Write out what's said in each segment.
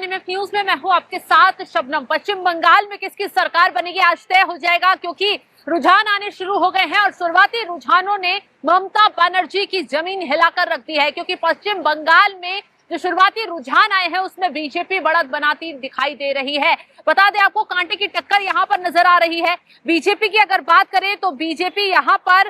NMF news में मैं हूं आपके साथ शबनम। पश्चिम बंगाल में किसकी सरकार बनेगी आज तय हो जाएगा, क्योंकि रुझान आने शुरू हो गए हैं और शुरुआती रुझानों ने ममता बनर्जी की जमीन हिलाकर रख दी है। क्योंकि पश्चिम बंगाल में जो शुरुआती रुझान आए हैं उसमें बीजेपी बढ़त बनाती दिखाई दे रही है। बता दें आपको, कांटे की टक्कर यहां पर नजर आ रही है। बीजेपी की अगर बात करें तो बीजेपी यहां पर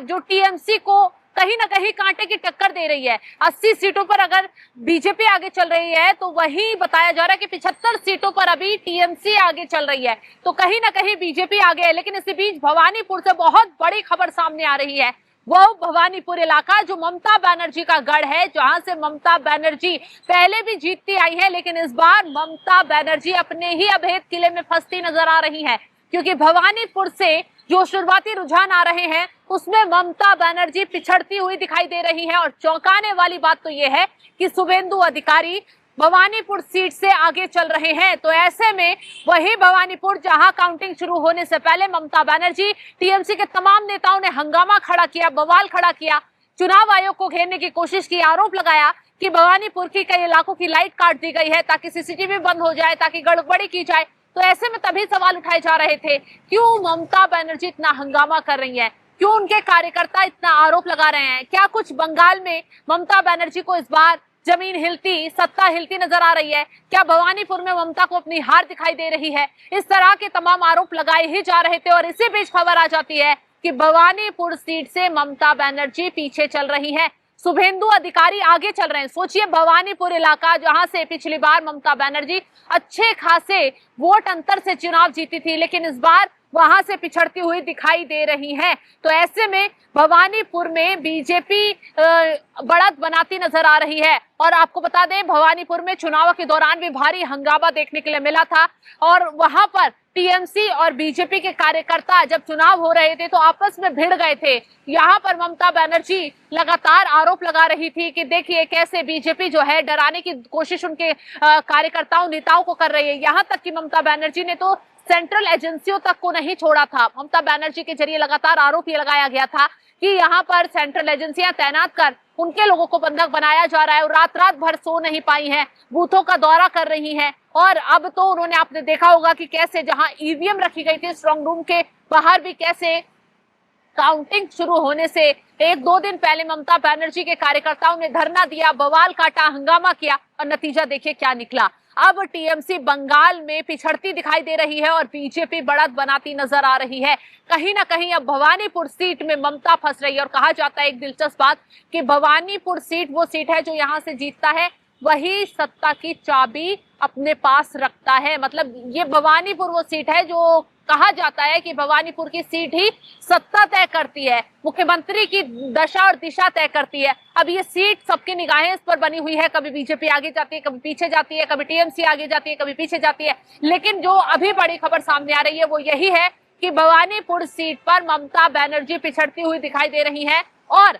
जो टीएमसी को कहीं ना कहीं कांटे की टक्कर दे रही है। 80 सीटों पर अगर बीजेपी आगे चल रही है तो वही बताया जा रहा है कि 75 सीटों पर अभी टीएमसी आगे चल रही है, तो कहीं ना कहीं बीजेपी आगे है। लेकिन इसी बीच भवानीपुर से बहुत बड़ी खबर सामने आ रही है। वो भवानीपुर इलाका जो ममता बनर्जी का गढ़ है, जहां से ममता बनर्जी पहले भी जीतती आई है, लेकिन इस बार ममता बनर्जी अपने ही अभेद किले में फंसती नजर आ रही है। क्योंकि भवानीपुर से जो शुरुआती रुझान आ रहे हैं उसमें ममता बनर्जी पिछड़ती हुई दिखाई दे रही है। और चौंकाने वाली बात तो यह है कि शुभेंदु अधिकारी भवानीपुर सीट से आगे चल रहे हैं। तो ऐसे में वही भवानीपुर जहां काउंटिंग शुरू होने से पहले ममता बनर्जी, टीएमसी के तमाम नेताओं ने हंगामा खड़ा किया, बवाल खड़ा किया, चुनाव आयोग को घेरने की कोशिश की, आरोप लगाया कि भवानीपुर की कई इलाकों की लाइट काट दी गई है ताकि सीसीटीवी बंद हो जाए, ताकि गड़बड़ी की जाए। तो ऐसे में तभी सवाल उठाए जा रहे थे, क्यों ममता बनर्जी इतना हंगामा कर रही है, क्यों उनके कार्यकर्ता इतना आरोप लगा रहे हैं। क्या कुछ बंगाल में ममता बनर्जी को इस बार जमीन हिलती, सत्ता हिलती नजर आ रही है? क्या भवानीपुर में ममता को अपनी हार दिखाई दे रही है? इस तरह के तमाम आरोप लगाए ही जा रहे थे और इसी बीच खबर आ जाती है कि भवानीपुर सीट से ममता बनर्जी पीछे चल रही है, शुभेंदु अधिकारी आगे चल रहे हैं। सोचिए, भवानीपुर इलाका जहां से पिछली बार ममता बनर्जी अच्छे खासे वोट अंतर से चुनाव जीती थी, लेकिन इस बार वहां से पिछड़ती हुई दिखाई दे रही है। तो ऐसे में भवानीपुर में बीजेपी बढ़त बनाती नजर आ रही है। और आपको बता दें, भवानीपुर में चुनाव के दौरान भी भारी हंगामा देखने के लिए मिला था और वहां पर टीएमसी और बीजेपी के कार्यकर्ता जब चुनाव हो रहे थे तो आपस में भिड़ गए थे। यहाँ पर ममता बनर्जी लगातार आरोप लगा रही थी कि देखिए कैसे बीजेपी जो है डराने की कोशिश उनके कार्यकर्ताओं नेताओं को कर रही है। यहाँ तक कि ममता बनर्जी ने तो सेंट्रल एजेंसियों तक को नहीं छोड़ा था। ममता बनर्जी के जरिए लगातार आरोप ये लगाया गया था कि यहाँ पर सेंट्रल एजेंसियां तैनात कर उनके लोगों को बंधक बनाया जा रहा है और रात रात भर सो नहीं पाई हैं, बूथों का दौरा कर रही हैं। और अब तो उन्होंने, आपने देखा होगा कि कैसे जहां ईवीएम रखी गई थी स्ट्रांग रूम के बाहर भी कैसे काउंटिंग शुरू होने से 1-2 दिन पहले ममता बनर्जी के कार्यकर्ताओं ने धरना दिया, बवाल काटा, हंगामा किया और नतीजा देखिए क्या निकला। अब टीएमसी बंगाल में पिछड़ती दिखाई दे रही है और बीजेपी बढ़त बनाती नजर आ रही है। कहीं ना कहीं अब भवानीपुर सीट में ममता फंस रही है और कहा जाता है एक दिलचस्प बात कि भवानीपुर सीट वो सीट है जो यहां से जीतता है वही सत्ता की चाबी अपने पास रखता है। मतलब ये भवानीपुर वो सीट है जो कहा जाता है कि भवानीपुर की सीट ही सत्ता तय करती है, मुख्यमंत्री की दशा और दिशा तय करती है। अब ये सीट सबकी निगाहें इस पर बनी हुई है, कभी बीजेपी आगे जाती है, कभी पीछे जाती है, कभी टीएमसी आगे जाती है, कभी पीछे जाती है। लेकिन जो अभी बड़ी खबर सामने आ रही है वो यही है कि भवानीपुर सीट पर ममता बनर्जी पिछड़ती हुई दिखाई दे रही है और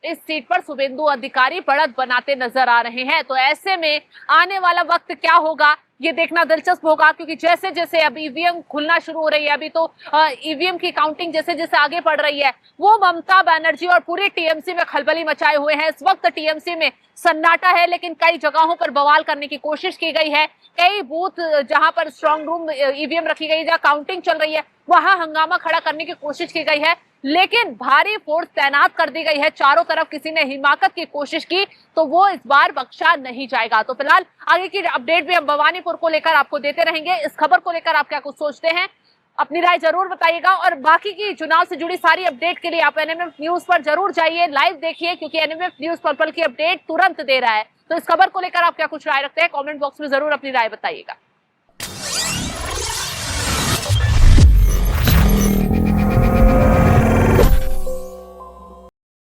इस सीट पर शुभेंदु अधिकारी बढ़त बनाते नजर आ रहे हैं। तो ऐसे में आने वाला वक्त क्या होगा ये देखना दिलचस्प होगा, क्योंकि जैसे जैसे अब ईवीएम खुलना शुरू हो रही है, अभी तो ईवीएम की काउंटिंग जैसे जैसे आगे बढ़ रही है, वो ममता बनर्जी और पूरी टीएमसी में खलबली मचाए हुए हैं। इस वक्त टीएमसी में सन्नाटा है, लेकिन कई जगहों पर बवाल करने की कोशिश की गई है। कई बूथ जहां पर स्ट्रांग रूम ईवीएम रखी गई, जहां काउंटिंग चल रही है, वहां हंगामा खड़ा करने की कोशिश की गई है, लेकिन भारी फोर्स तैनात कर दी गई है। चारों तरफ किसी ने हिमाकत की कोशिश की तो वो इस बार बख्शा नहीं जाएगा। तो फिलहाल आगे की अपडेट भी हम भवानीपुर को लेकर आपको देते रहेंगे। इस खबर को लेकर आप क्या कुछ सोचते हैं, अपनी राय जरूर बताइएगा। और बाकी की चुनाव से जुड़ी सारी अपडेट के लिए आप एनएमएफ न्यूज पर जरूर जाइए, लाइव देखिए, क्योंकि एनएमएफ न्यूज पल की अपडेट तुरंत दे रहा है। तो इस खबर को लेकर आप क्या कुछ राय रखते हैं, कमेंट बॉक्स में जरूर अपनी राय बताइएगा।